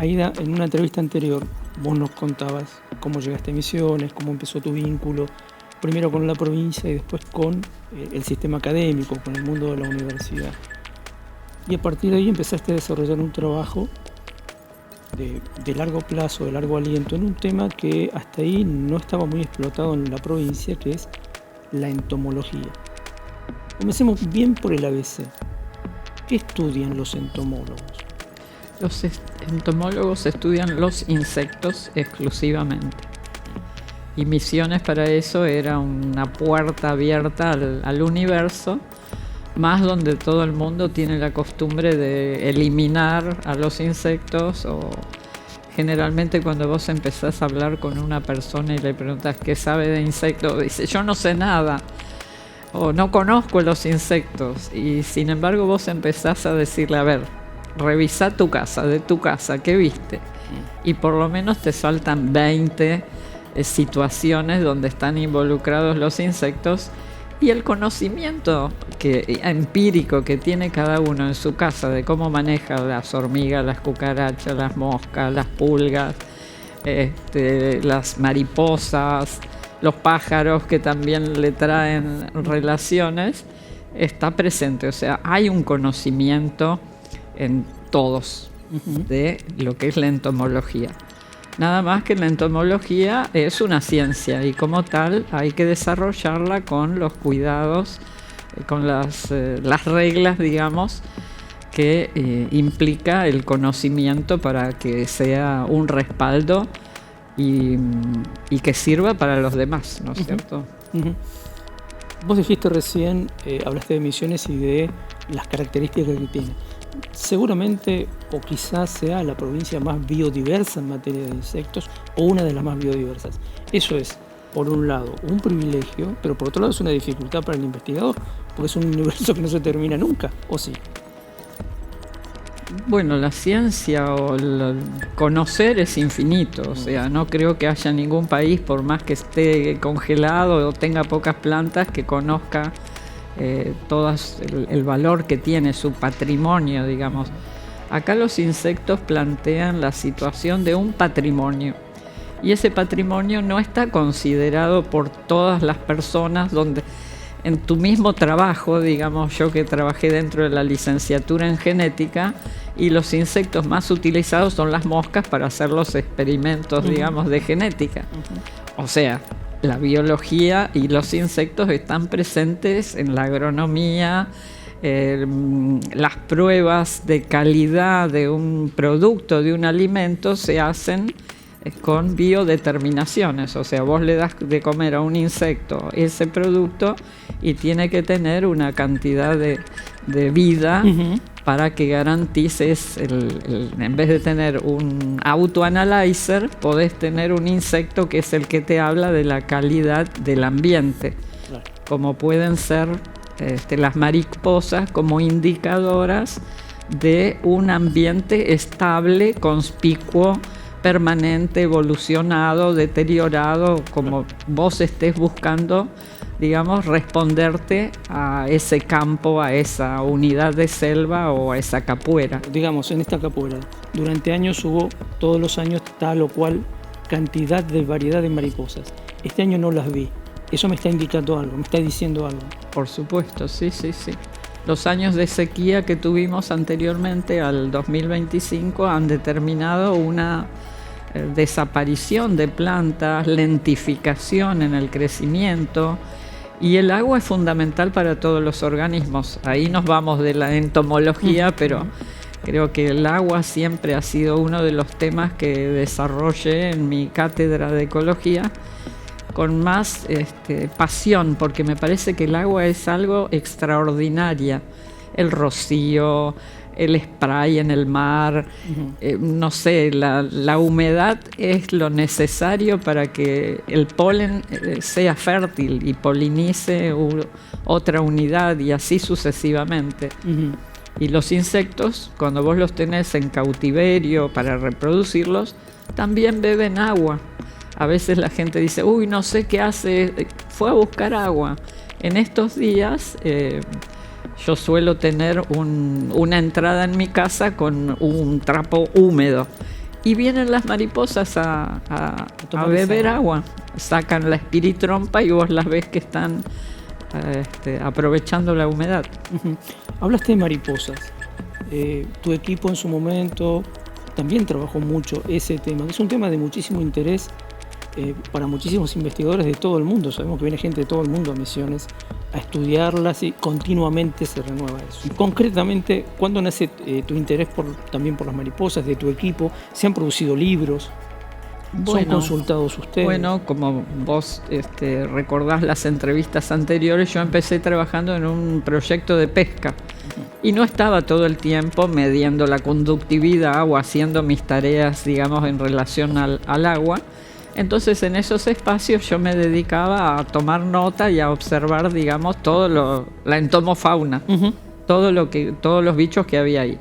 Aida, en una entrevista anterior vos nos contabas cómo llegaste a Misiones, cómo empezó tu vínculo, primero con la provincia y después con el sistema académico, con el mundo de la universidad. Y a partir de ahí empezaste a desarrollar un trabajo de largo plazo, de largo aliento, en un tema que hasta ahí no estaba muy explotado en la provincia, que es la entomología. Comencemos bien por el ABC. ¿Qué estudian los entomólogos? Los entomólogos estudian los insectos exclusivamente. Y Misiones para eso era una puerta abierta al universo, más donde todo el mundo tiene la costumbre de eliminar a los insectos, o generalmente cuando vos empezás a hablar con una persona y le preguntas qué sabe de insectos, dice yo no sé nada, o no conozco los insectos, y sin embargo vos empezás a decirle, a ver, revisá tu casa, de tu casa, ¿qué viste? Y por lo menos te saltan 20 situaciones donde están involucrados los insectos, y el conocimiento empírico que tiene cada uno en su casa de cómo maneja las hormigas, las cucarachas, las moscas, las pulgas, las mariposas, los pájaros que también le traen relaciones, está presente. O sea, hay un conocimiento en todos de lo que es la entomología. Nada más que la entomología es una ciencia y como tal hay que desarrollarla con los cuidados, con las reglas, digamos, que implica el conocimiento para que sea un respaldo y que sirva para los demás, ¿no es cierto? Vos dijiste recién, hablaste de Misiones y de las características que tiene. Seguramente, o quizás sea la provincia más biodiversa en materia de insectos, o una de las más biodiversas. Eso es, por un lado, un privilegio, pero por otro lado es una dificultad para el investigador, porque es un universo que no se termina nunca, ¿o sí? Bueno, la ciencia o el conocer es infinito, o sea, no creo que haya ningún país, por más que esté congelado o tenga pocas plantas, que conozca todo el valor que tiene su patrimonio, digamos. Acá los insectos plantean la situación de un patrimonio, y ese patrimonio no está considerado por todas las personas, donde en tu mismo trabajo, digamos, yo que trabajé dentro de la licenciatura en genética, y los insectos más utilizados son las moscas para hacer los experimentos, digamos, de genética. O sea, la biología y los insectos están presentes en la agronomía. Las pruebas de calidad de un producto, de un alimento, se hacen con biodeterminaciones. O sea, vos le das de comer a un insecto ese producto y tiene que tener una cantidad de vida para que garantices, en vez de tener un autoanalyzer, podés tener un insecto que es el que te habla de la calidad del ambiente, claro, como pueden ser las mariposas como indicadoras de un ambiente estable, conspicuo, permanente, evolucionado, deteriorado, como vos estés buscando, digamos, responderte a ese campo, a esa unidad de selva o a esa capuera. Digamos, en esta capuera, durante años hubo, todos los años, tal o cual cantidad de variedad de mariposas. Este año no las vi. Eso me está indicando algo, me está diciendo algo. Por supuesto, sí. Los años de sequía que tuvimos anteriormente al 2025 han determinado una desaparición de plantas, lentificación en el crecimiento, y el agua es fundamental para todos los organismos. Ahí nos vamos de la entomología, pero creo que el agua siempre ha sido uno de los temas que desarrollé en mi cátedra de ecología con más pasión, porque me parece que el agua es algo extraordinario. El rocío, el spray en el mar, no sé, la humedad es lo necesario para que el polen sea fértil y polinice otra unidad, y así sucesivamente. Y los insectos, cuando vos los tenés en cautiverio para reproducirlos, también beben agua. A veces la gente dice, uy, no sé qué hace, fue a buscar agua. En estos días yo suelo tener una entrada en mi casa con un trapo húmedo, y vienen las mariposas a beber agua. Sacan la espiritrompa y vos las ves que están aprovechando la humedad. Uh-huh. Hablaste de mariposas. Tu equipo en su momento también trabajó mucho ese tema. Es un tema de muchísimo interés para muchísimos investigadores de todo el mundo. Sabemos que viene gente de todo el mundo a Misiones a estudiarlas y continuamente se renueva eso. Y concretamente, ¿cuándo nace tu interés también por las mariposas de tu equipo? ¿Se han producido libros? ¿Son consultados ustedes? Bueno, como vos recordás las entrevistas anteriores, yo empecé trabajando en un proyecto de pesca y no estaba todo el tiempo midiendo la conductividad o haciendo mis tareas, digamos, en relación al agua. Entonces, en esos espacios yo me dedicaba a tomar nota y a observar, digamos, la entomofauna, uh-huh. Todos los bichos que había ahí.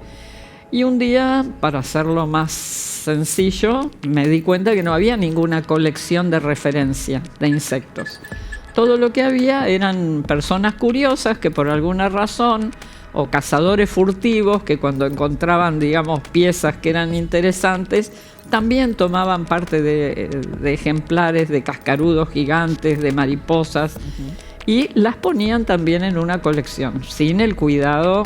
Y un día, para hacerlo más sencillo, me di cuenta que no había ninguna colección de referencia de insectos. Todo lo que había eran personas curiosas que por alguna razón, o cazadores furtivos que cuando encontraban, digamos, piezas que eran interesantes, también tomaban parte de ejemplares de cascarudos gigantes, de mariposas, uh-huh. y las ponían también en una colección, sin el cuidado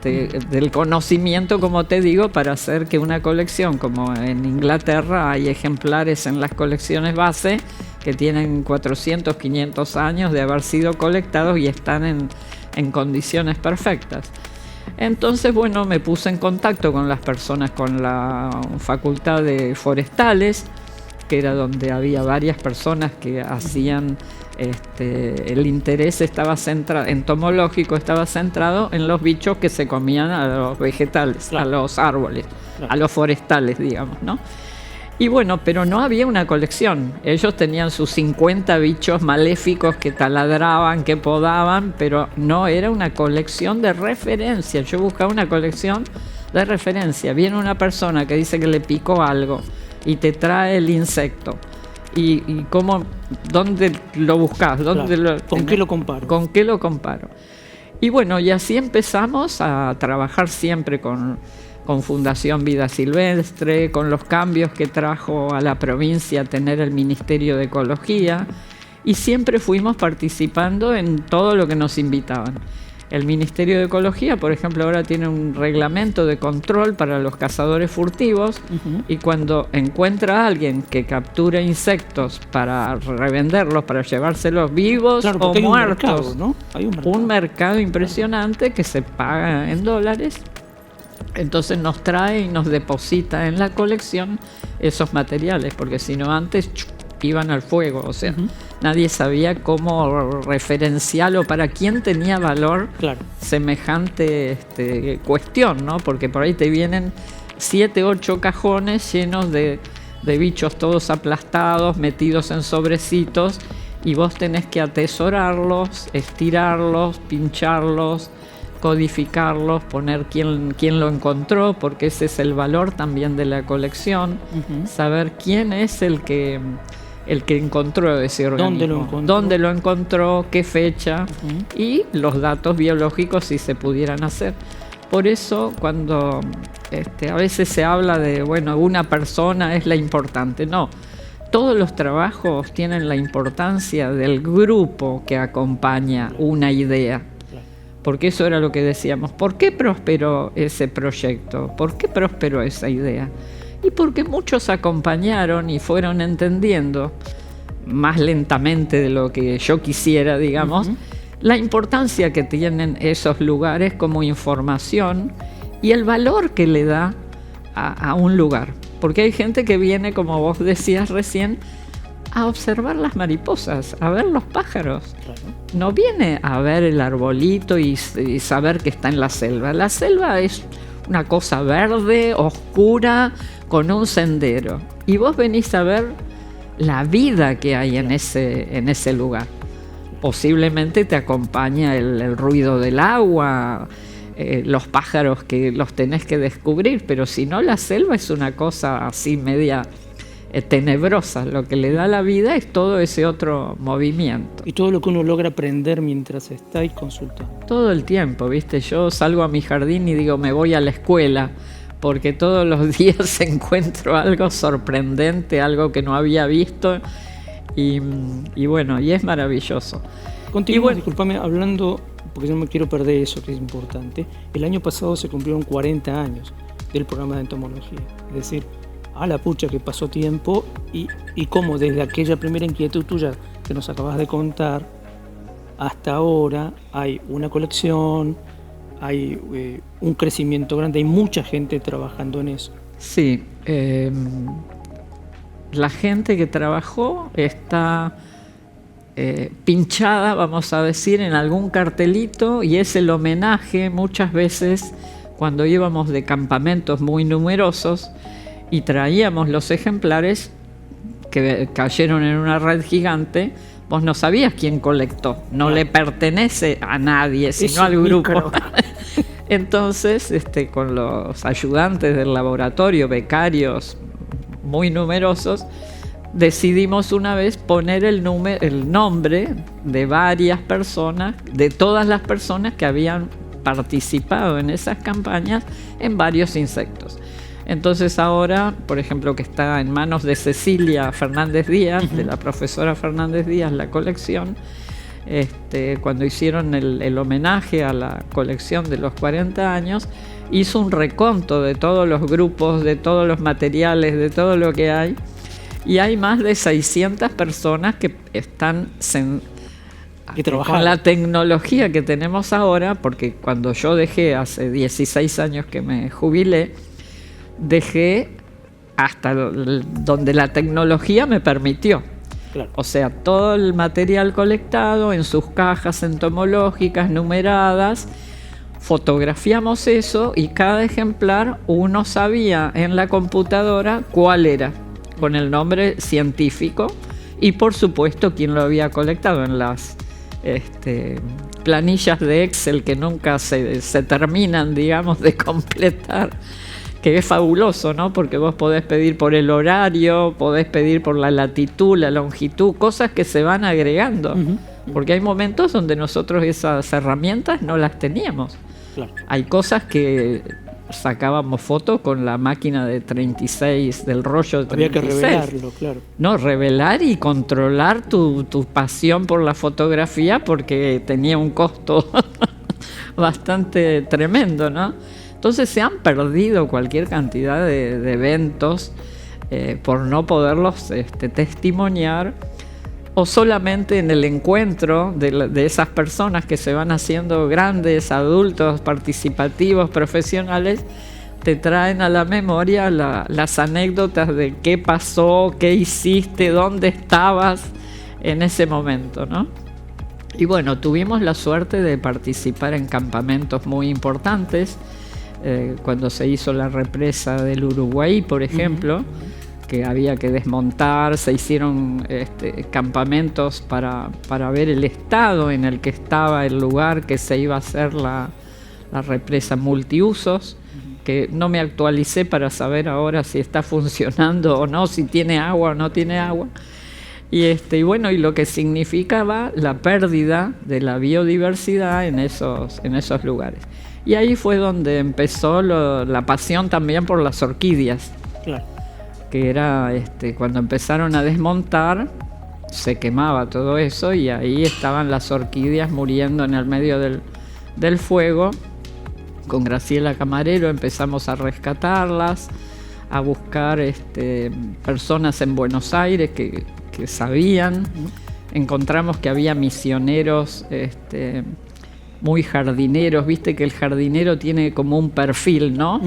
del conocimiento, como te digo, para hacer que una colección, como en Inglaterra hay ejemplares en las colecciones base que tienen 400, 500 años de haber sido colectados y están en condiciones perfectas. Entonces, bueno, me puse en contacto con las personas, con la Facultad de Forestales, que era donde había varias personas que hacían, el interés entomológico estaba centrado en los bichos que se comían a los vegetales, claro. A los árboles, claro. A los forestales, digamos, ¿no? Y bueno, pero no había una colección. Ellos tenían sus 50 bichos maléficos que taladraban, que podaban, pero no era una colección de referencia. Yo buscaba una colección de referencia. Viene una persona que dice que le picó algo y te trae el insecto. ¿Y cómo, dónde lo buscas? Claro. ¿Con qué lo comparo? ¿Con qué lo comparo? Y bueno, y así empezamos a trabajar siempre con Fundación Vida Silvestre, con los cambios que trajo a la provincia tener el Ministerio de Ecología, y siempre fuimos participando en todo lo que nos invitaban. El Ministerio de Ecología, por ejemplo, ahora tiene un reglamento de control para los cazadores furtivos, uh-huh. y cuando encuentra a alguien que captura insectos para revenderlos, para llevárselos vivos, claro, o muertos, hay un mercado impresionante que se paga en dólares. Entonces nos trae y nos deposita en la colección esos materiales, porque si no antes iban al fuego, o sea, uh-huh. nadie sabía cómo referenciarlo, para quién tenía valor, claro. semejante cuestión, ¿no? Porque por ahí te vienen 7, 8 cajones llenos de bichos todos aplastados, metidos en sobrecitos, y vos tenés que atesorarlos, estirarlos, pincharlos, codificarlos, poner quién lo encontró, porque ese es el valor también de la colección, uh-huh. saber quién es el que encontró ese organismo, dónde lo encontró, qué fecha, uh-huh. y los datos biológicos si se pudieran hacer. Por eso cuando a veces se habla de, bueno, una persona es la importante, no. Todos los trabajos tienen la importancia del grupo que acompaña una idea. Porque eso era lo que decíamos. ¿Por qué prosperó ese proyecto? ¿Por qué prosperó esa idea? Y porque muchos acompañaron y fueron entendiendo, más lentamente de lo que yo quisiera, digamos, uh-huh. la importancia que tienen esos lugares como información y el valor que le da a un lugar. Porque hay gente que viene, como vos decías recién, a observar las mariposas, a ver los pájaros. Claro. No viene a ver el arbolito y saber que está en la selva. La selva es una cosa verde, oscura, con un sendero. Y vos venís a ver la vida que hay en ese lugar. Posiblemente te acompaña el ruido del agua, los pájaros que los tenés que descubrir, pero si no, la selva es una cosa así media tenebrosa. Lo que le da la vida es todo ese otro movimiento. Y todo lo que uno logra aprender mientras estáis consultando. Todo el tiempo, ¿viste? Yo salgo a mi jardín y digo, me voy a la escuela, porque todos los días encuentro algo sorprendente, algo que no había visto, y bueno, y es maravilloso. Continúo, bueno, discúlpame, hablando, porque yo no me quiero perder eso, que es importante. El año pasado se cumplieron 40 años del programa de entomología, es decir, a la pucha que pasó tiempo y cómo desde aquella primera inquietud tuya que nos acabas de contar hasta ahora hay una colección, hay un crecimiento grande, hay mucha gente trabajando en eso. Sí, la gente que trabajó está pinchada, vamos a decir, en algún cartelito, y es el homenaje muchas veces cuando íbamos de campamentos muy numerosos y traíamos los ejemplares que cayeron en una red gigante. Vos no sabías quién colectó, no le pertenece a nadie, sino al grupo. Entonces, con los ayudantes del laboratorio, becarios muy numerosos, decidimos una vez poner el nombre de varias personas, de todas las personas que habían participado en esas campañas en varios insectos. Entonces ahora, por ejemplo, que está en manos de Cecilia Fernández Díaz, de la profesora Fernández Díaz, la colección, cuando hicieron el homenaje a la colección de los 40 años, hizo un reconto de todos los grupos, de todos los materiales, de todo lo que hay, y hay más de 600 personas que están con la tecnología que tenemos ahora, porque cuando yo dejé hace 16 años que me jubilé, dejé hasta donde la tecnología me permitió. Claro. O sea, todo el material colectado en sus cajas entomológicas numeradas, fotografiamos eso y cada ejemplar uno sabía en la computadora cuál era, con el nombre científico y por supuesto quién lo había colectado en las planillas de Excel que nunca se terminan, digamos, de completar. Que es fabuloso, ¿no? Porque vos podés pedir por el horario, podés pedir por la latitud, la longitud, cosas que se van agregando. Porque hay momentos donde nosotros esas herramientas no las teníamos. Claro. Hay cosas que sacábamos fotos con la máquina de 36, del rollo de 36. Había que revelarlo, claro. No, revelar y controlar tu pasión por la fotografía, porque tenía un costo bastante tremendo, ¿no? Entonces se han perdido cualquier cantidad de eventos por no poderlos testimoniar, o solamente en el encuentro de esas personas que se van haciendo grandes, adultos, participativos, profesionales, te traen a la memoria las anécdotas de qué pasó, qué hiciste, dónde estabas en ese momento, ¿no? Y bueno, tuvimos la suerte de participar en campamentos muy importantes. Cuando se hizo la represa del Uruguay, por ejemplo, que había que desmontar, se hicieron campamentos para ver el estado en el que estaba el lugar que se iba a hacer la represa multiusos, que no me actualicé para saber ahora si está funcionando o no, si tiene agua o no tiene agua. Y bueno, y lo que significaba la pérdida de la biodiversidad en esos lugares. Y ahí fue donde empezó la pasión también por las orquídeas. Claro. Que era cuando empezaron a desmontar, se quemaba todo eso y ahí estaban las orquídeas muriendo en el medio del fuego. Con Graciela Camarero empezamos a rescatarlas, a buscar personas en Buenos Aires que sabían. Encontramos que había misioneros muy jardineros, viste que el jardinero tiene como un perfil, ¿no?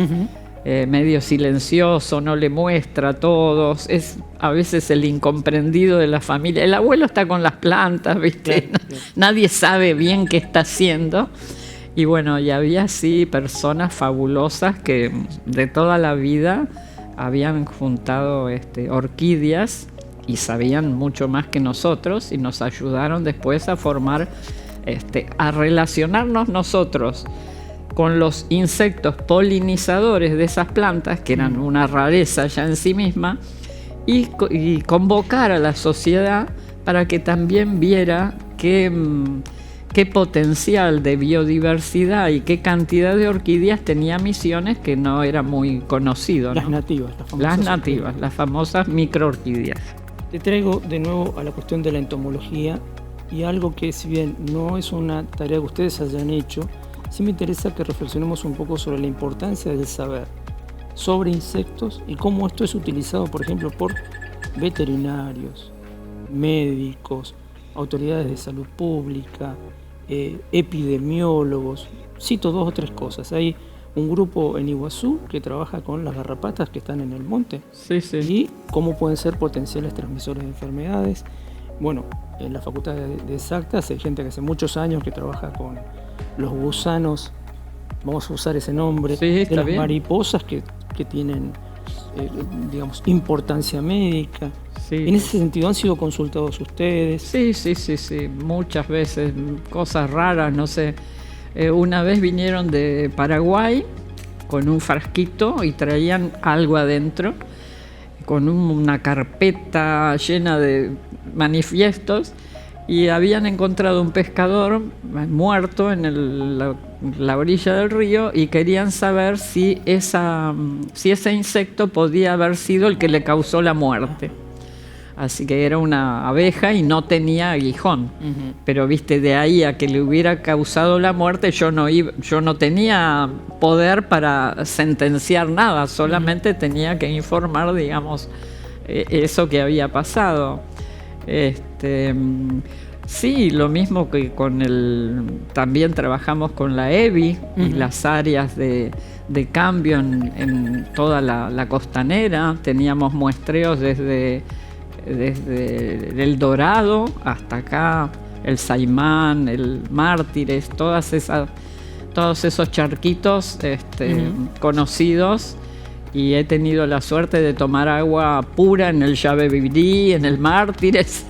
Medio silencioso, no le muestra a todos, es a veces el incomprendido de la familia. El abuelo está con las plantas, viste, claro. Nadie sabe bien qué está haciendo. Y bueno, y había así personas fabulosas que de toda la vida habían juntado orquídeas y sabían mucho más que nosotros y nos ayudaron después a formar, a relacionarnos nosotros con los insectos polinizadores de esas plantas, que eran una rareza ya en sí misma, y convocar a la sociedad para que también viera qué qué potencial de biodiversidad y qué cantidad de orquídeas tenía Misiones, que no era muy conocido, ¿no? Las nativas, Las famosas microorquídeas. Te traigo de nuevo a la cuestión de la entomología y algo que, si bien no es una tarea que ustedes hayan hecho, sí me interesa que reflexionemos un poco sobre la importancia del saber sobre insectos y cómo esto es utilizado, por ejemplo, por veterinarios, médicos, autoridades de salud pública, epidemiólogos. Cito 2 o 3 cosas. Hay un grupo en Iguazú que trabaja con las garrapatas que están en el monte, sí. Y cómo pueden ser potenciales transmisores de enfermedades. Bueno, en la Facultad de Exactas hay gente que hace muchos años que trabaja con los gusanos, vamos a usar ese nombre, sí, de las bien. Mariposas que tienen, digamos, importancia médica. Sí. En ese sentido, ¿han sido consultados ustedes? Sí, muchas veces, cosas raras, no sé. Una vez vinieron de Paraguay con un frasquito y traían algo adentro, con una carpeta llena de manifiestos, y habían encontrado un pescador muerto en la orilla del río y querían saber si ese insecto podía haber sido el que le causó la muerte. Así que era una abeja y no tenía aguijón. Uh-huh. Pero viste, de ahí a que le hubiera causado la muerte, yo no tenía poder para sentenciar nada, solamente tenía que informar, digamos, eso que había pasado. Sí, lo mismo que también trabajamos con la EBI y las áreas de cambio en toda la costanera. Teníamos muestreos desde El Dorado hasta acá, el Saimán, el Mártires, todos esos charquitos conocidos, y he tenido la suerte de tomar agua pura en el Yabebirí, en el Mártires.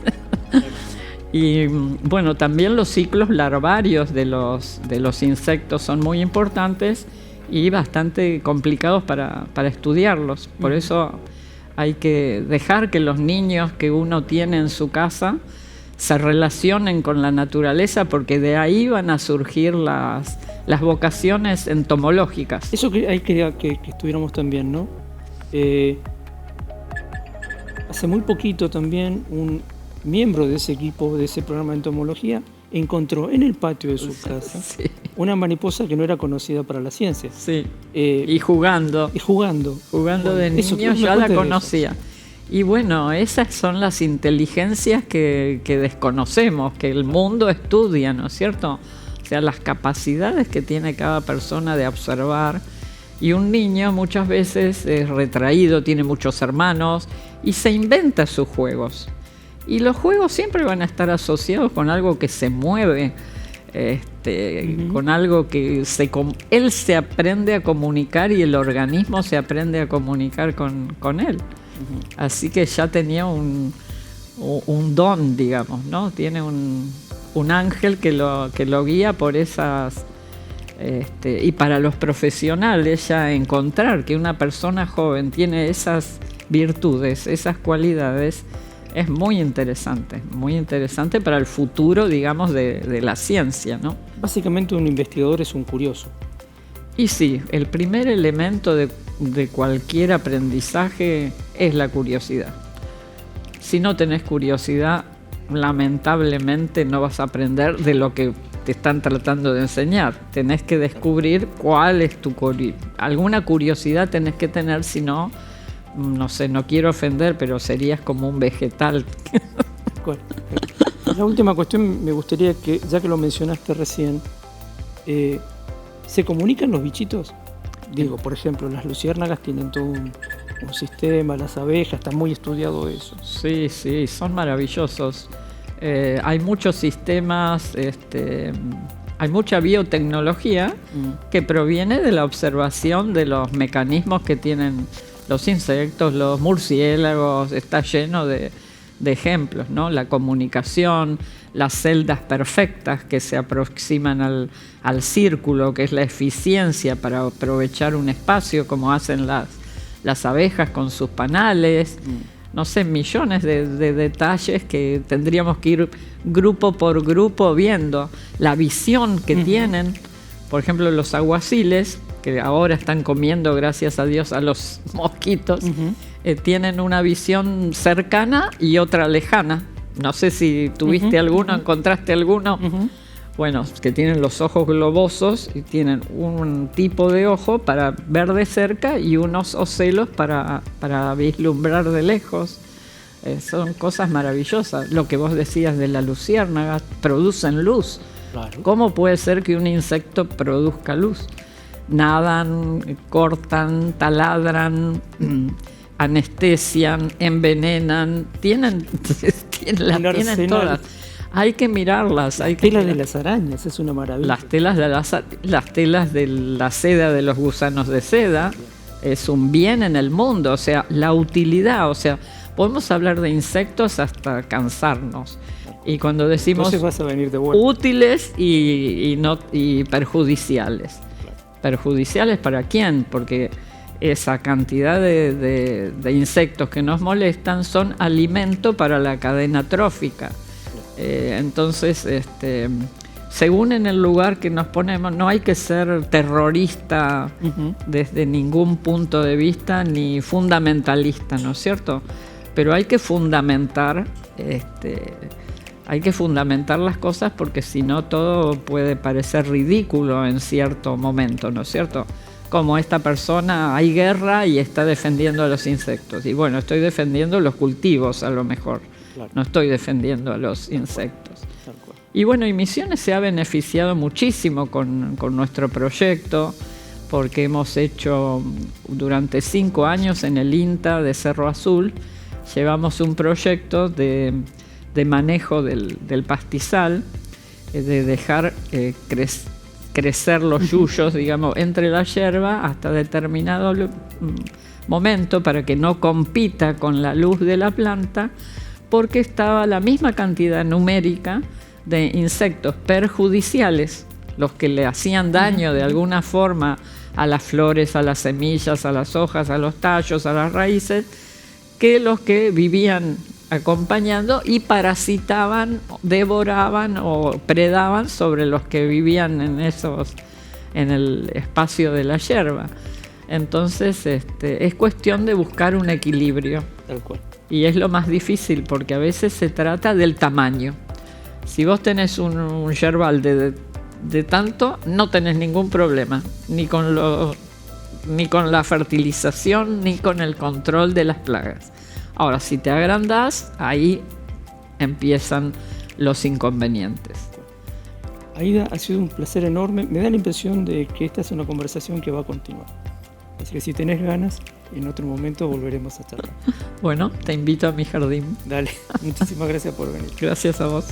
Y bueno, también los ciclos larvarios de los insectos son muy importantes y bastante complicados para estudiarlos. Por eso hay que dejar que los niños que uno tiene en su casa se relacionen con la naturaleza, porque de ahí van a surgir las vocaciones entomológicas. Eso que hay que estuviéramos también, ¿no? Hace muy poquito también un miembro de ese equipo, de ese programa de entomología, encontró en el patio de su casa una mariposa que no era conocida para la ciencia. Sí. Y jugando bueno, de niños ya la conocía. Y bueno, esas son las inteligencias que desconocemos, que el mundo estudia, ¿no es cierto? O sea, las capacidades que tiene cada persona de observar. Y un niño muchas veces es retraído, tiene muchos hermanos y se inventa sus juegos. Y los juegos siempre van a estar asociados con algo que se mueve, con algo que él se aprende a comunicar y el organismo se aprende a comunicar con él. Así que ya tenía un don, digamos, ¿no? Tiene un ángel que lo guía por esas... y para los profesionales ya encontrar que una persona joven tiene esas virtudes, esas cualidades, es muy interesante para el futuro, digamos, de la ciencia, ¿no? Básicamente un investigador es un curioso. Y sí, el primer elemento de cualquier aprendizaje es la curiosidad. Si no tenés curiosidad, lamentablemente no vas a aprender de lo que te están tratando de enseñar. Tenés que descubrir cuál es tu alguna curiosidad tenés que tener, si no, no sé, no quiero ofender, pero serías como un vegetal. La última cuestión, me gustaría que, ya que lo mencionaste recién, ¿se comunican los bichitos? Digo, por ejemplo, las luciérnagas tienen todo un sistema, las abejas, está muy estudiado eso. Sí, son maravillosos. Hay muchos sistemas, hay mucha biotecnología que proviene de la observación de los mecanismos que tienen los insectos, los murciélagos. Está lleno de ejemplos, ¿no? La comunicación, las celdas perfectas que se aproximan al círculo, que es la eficiencia para aprovechar un espacio, como hacen las abejas con sus panales. no sé, millones de detalles que tendríamos que ir grupo por grupo viendo. La visión que tienen, por ejemplo, los aguaciles, que ahora están comiendo, gracias a Dios, a los mosquitos, tienen una visión cercana y otra lejana. No sé si tuviste alguno, encontraste alguno. Bueno, que tienen los ojos globosos y tienen un tipo de ojo para ver de cerca y unos ocelos para vislumbrar de lejos. Son cosas maravillosas. Lo que vos decías de la luciérnaga, producen luz. Claro. ¿Cómo puede ser que un insecto produzca luz? Nadan, cortan, taladran, anestesian, envenenan, las tienen todas. Hay que mirarlas. Las telas de las arañas, es una maravilla. Las telas de la seda de los gusanos de seda es un bien en el mundo, o sea, la utilidad, o sea, podemos hablar de insectos hasta cansarnos. Y cuando decimos vas a venir de vuelta. Útiles y perjudiciales. ¿Perjudiciales para quién? Porque esa cantidad de insectos que nos molestan son alimento para la cadena trófica. Entonces, según en el lugar que nos ponemos, no hay que ser terrorista desde ningún punto de vista ni fundamentalista, ¿no es cierto? Pero hay que fundamentar las cosas, porque si no todo puede parecer ridículo en cierto momento, ¿no es cierto? Como esta persona, hay guerra y está defendiendo a los insectos. Y bueno, estoy defendiendo los cultivos a lo mejor. Claro. No estoy defendiendo a los insectos. Y bueno, y Misiones se ha beneficiado muchísimo con nuestro proyecto, porque hemos hecho durante 5 años en el INTA de Cerro Azul, llevamos un proyecto de manejo del pastizal, de dejar crecer los yuyos, digamos, entre la hierba hasta determinado momento para que no compita con la luz de la planta, porque estaba la misma cantidad numérica de insectos perjudiciales, los que le hacían daño de alguna forma a las flores, a las semillas, a las hojas, a los tallos, a las raíces, que los que vivían acompañando y parasitaban, devoraban o predaban sobre los que vivían en el espacio de la hierba. Entonces es cuestión de buscar un equilibrio. Tal cual. Y es lo más difícil, porque a veces se trata del tamaño. Si vos tenés un yerbal de tanto, no tenés ningún problema, ni con la fertilización, ni con el control de las plagas. Ahora, si te agrandás, ahí empiezan los inconvenientes. Aida, ha sido un placer enorme. Me da la impresión de que esta es una conversación que va a continuar. Así que si tenés ganas, en otro momento volveremos a charlar. Bueno, te invito a mi jardín. Dale, muchísimas gracias por venir. Gracias a vos.